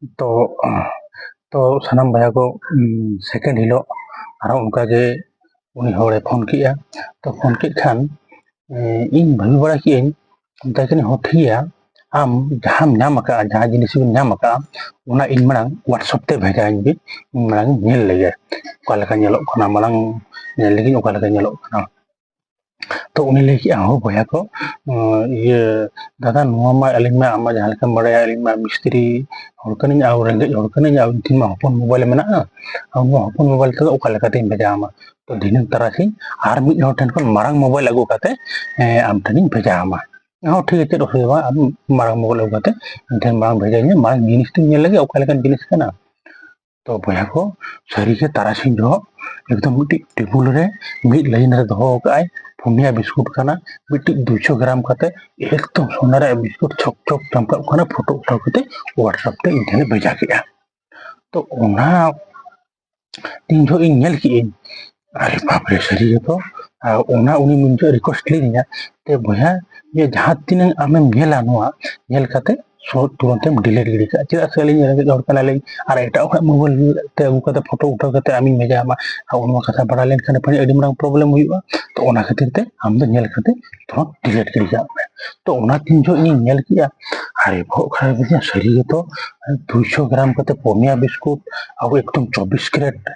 तो तो सानाम भाया को सेकेंड हिलो आरो उनका जे उनी होड़े फोन किया तो फोन के खान इन भाभी बड़ा कि दाकिन होठिया आम जहां नाम का जहां जिनिस नाम का उना इन मरंग व्हाट्सएप ते भेजा इन बि मरंग नेल लगे ओका लेका नेलो खाना मरंग नेल लगी ओका लेका नेलो खाना तो उन्हें लेके आओ भैया को ये दादा नुआ मा अलिंग में आमा जहां लेका बड़े अलिंग में मिस्त्री हरकनिंग आउ रेंगे हरकनिंग आउ तीन मा हपन मोबाइल में ना आउ हपन मोबाइल तो ओका लेका तीन भेजा आमा तो दिनन तरासी आर मिड हर ठन kon marang mobile agu kate am ठनिंग भेजा आमा हाँ ठीक है चलो फिर वहाँ अब marang mobile agu kate ठन marang भेजा इन marang जिनिस तो नेल लगे ओका लेका जिनिस का तो भैया को सरी के तारासिंह जो एकदम मिट्टी टेबुल रे मिड लाइन रे दो काय पुनिया बिस्कुट खाना मिट्टी 200 ग्राम खाते एकदम सोना रे बिस्कुट छक छक चमका खाना फोटो उठा के व्हाट्सएप ते इंटरनेट भेजा किया तो ओना तीन जो इन नेल की अरे बाप रे सरी तो ओना उनी मुझे रिक्वेस्ट ली दिया ते भैया ये जहां तीन आमे नेला नोआ नेल खाते सो तुरंत डिलीट गिरी का चेदा से लिंग रे जोर कना लई आर एटा मोबाइल ते अगु कते फोटो उठा कते आमी मेजा मा उनवा कथा बड़ा लेन खाने पड़ी अडी मरंग प्रॉब्लम हुआ तो ओना खातिर ते हम तो नेल खाते तुरंत डिलीट गिरी जा तो ओना तीन जो इन नेल किया अरे बहुत खराब है सरी तो 200 ग्राम कते पोनिया बिस्कुट अब एकदम 24 कैरेट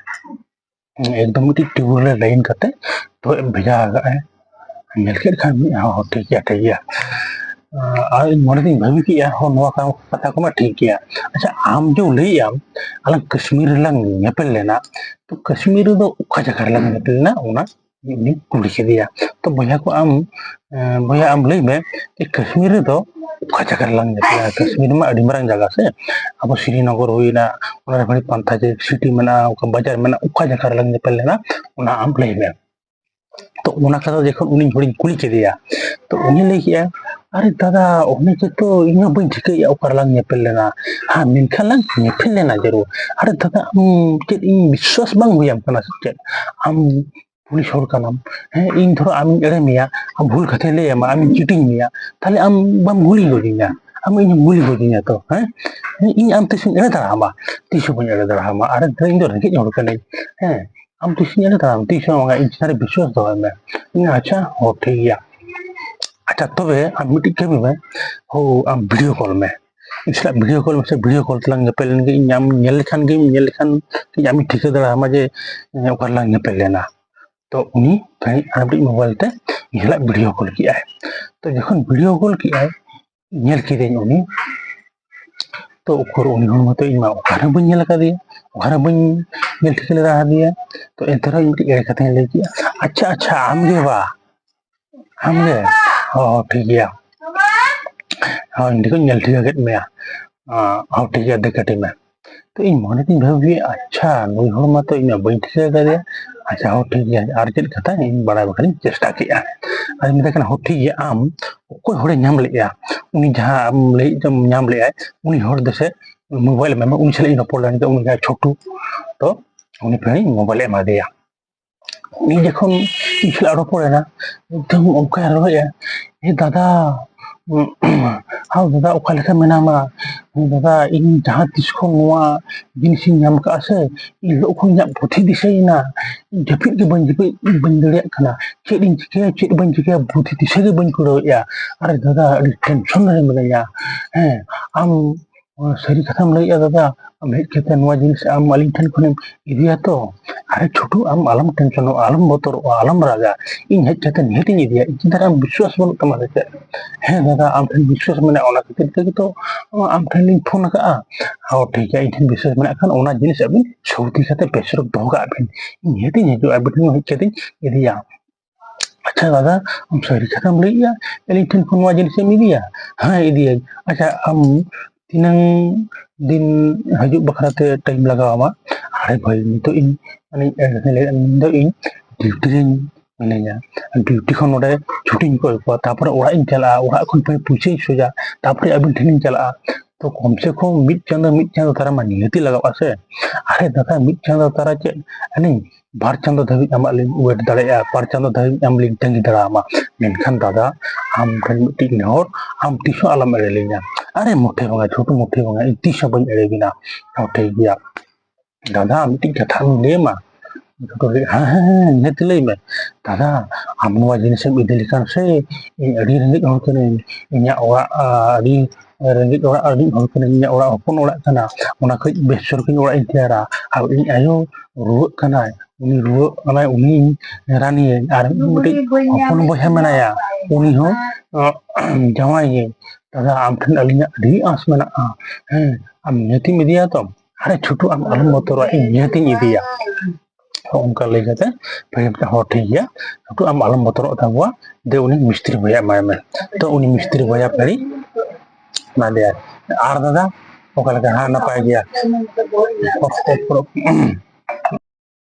एकदम मिट्टी टेबुल रे लाइन कते तो भेजा है नेल के खान हां ठीक है और मोने दिन भाभी की यार हो नवा का पता को मैं ठीक किया अच्छा आम जो ले आम अलग कश्मीर लंग नेपल लेना तो कश्मीर दो उखा जगह लंग नेपल लेना उना ini कुड़ी के दिया तो भैया को आम भैया आम ले में कश्मीर दो उखा जगह लंग नेपल कश्मीर में अड़ी मरंग जगह से अब श्रीनगर हुईना उना बड़ी पंथा जे सिटी में ना बाजार में ना उखा जगह लंग नेपल लेना उना आम ले में तो उना का देखो उनी थोड़ी कुली के दिया तो उन्हें ले किया अरे दादा उन्हें के तो इना बन ठिके या ऊपर लंग नेपल लेना हां मिनखा लंग नेपल लेना जरूर अरे दादा के इन विश्वास बांग हुई हम कना से हम पुलिस हर का नाम है इन धरो आमी एरे मिया हम भूल खते ले हम आमी चीटिंग मिया ताले हम बम भूली गोदिना हम इन भूली गोदिना तो हैं इन आम तिसिन एरे दारा हमा तिसु बन एरे दारा हमा अरे इन दो रंगे हर का नहीं हैं हम तिसिन एरे दारा तिसु मांगा इन सारे विश्वास दो है इन अच्छा हो ठीक है अच्छा तबे am मिट्टी के में हो am वीडियो कॉल में इसला वीडियो कॉल में से वीडियो कॉल तलांग नेपल के नाम नेल खान कि आमी ठीक दरा मजे ओकर लांग नेपल लेना तो उनी भाई आबडी मोबाइल ते नेला वीडियो कॉल किया है तो जखन वीडियो कॉल किया है नेल की देन उनी तो ओकर उनी हन मतो इमा ओकर बन नेल का दिया ओकर बन नेल ठीक ले रहा दिया तो एतरा मिट्टी एरे कथे ले किया अच्छा आम गे बा आम गे oh ठीक है हाँ इनको नेल ठीक है मैं हाँ ठीक है देखते मैं तो इन मोने तीन भाभी अच्छा नई हर मा तो इन बई ठीक है करे अच्छा हो ठीक है आर चेक कथा इन बड़ा बखरी चेष्टा किया आज मिदा कना हो ठीक है आम कोई होड़े नाम लेया उनी जहां आम ले जम नाम ले आए उनी हर दसे मोबाइल में उनी छले इन पोलन के उनी छोटू तो उनी फेनी मोबाइल एमा दिया उनी जखन इछला रोपड़े ना एकदम ओका रहे ए दादा हाँ दादा ओका लेखा मेनामा दादा इन जहां तिसको नवा जिनिस नाम का से इ लोग इन बुद्धि दिसैना जफिट के बन दड़िया खाना चेडिंग चेक बन चिके बुद्धि दिसे के बन करो या अरे दादा टेंशन रे मिलया हैं आम सरी कथम लइया दादा am हेड केते नवा जिनिस आम मालिक ठन खने इदिया तो अरे छोटू आम आलम टेंशन आलम बोतर आलम रागा इन हेड केते नेट इदिया इन तरह विश्वास बन तमारे से है दादा आम ठन विश्वास मने ओना खातिर तो आम ठन लिंग फोन का हां ठीक है इन विश्वास मने खान ओना जिनिस अबिन सौती खाते पेसर दोगा अबिन इन हेड नि जो अबिन हेड केते इदिया अच्छा दादा हम सरी खत्म लइया एलिंग ठन फोन जिनिस इदिया हां इदिया अच्छा हम तीनंग दिन हजू बखराते टाइम लगावा अरे भाई तो इन माने इन ड्यूटी रे मिनाया ड्यूटी खन नोडे छुट्टी को तापर ओरा इन चला ओरा खन पे पूछे सोजा तापर अबिन ठिन चला तो कम से कम मिद चांदो तारा मा नियति लगावा से अरे दादा मिद चांदो तारा चे अली बार चांदो धाबी आमालिन वेट दाड़ेया बार चांदो धाबी आमलिन तंगी दाड़ामा मेनखान दादा आम ठन मिट्टी नेहर आम तिसो आलम एड़ेलिना अरे मुठे बंगा छोटू मुठे बंगा तिसो बन एड़ेबिना ओठे गया दादा मिट्टी कथा लेमा हाँ हाँ हाँ नेति लई में दादा आम नोवा जिनिस इदि लेखान से इन अड़ी रेंगेज हर कने इन्या ओरा अड़ी रेंगेज ओरा अड़ी हर कने इन्या ओरा हपन ओरा कना ओना खै बेसर किन ओरा इतियारा आ इन आयो रुवाक कना उनी रुवाक कना उनी रानी आर मिट्टी हपन बहा मेनाया उनी हो जावाई दादा आम ठन अलिना अड़ी आस मेना हैं आम नेति मिदिया तो अरे छोटू आम अलम मोतरा इन नेति इदिया उनका लेके पेरेंट हो ठीक है तो आम आलम बतरो था दे उन्हें मिस्त्री भैया माय में तो उन्हें मिस्त्री भैया पेरी ना दे आर दादा ओका लगा हाँ ना पाए गया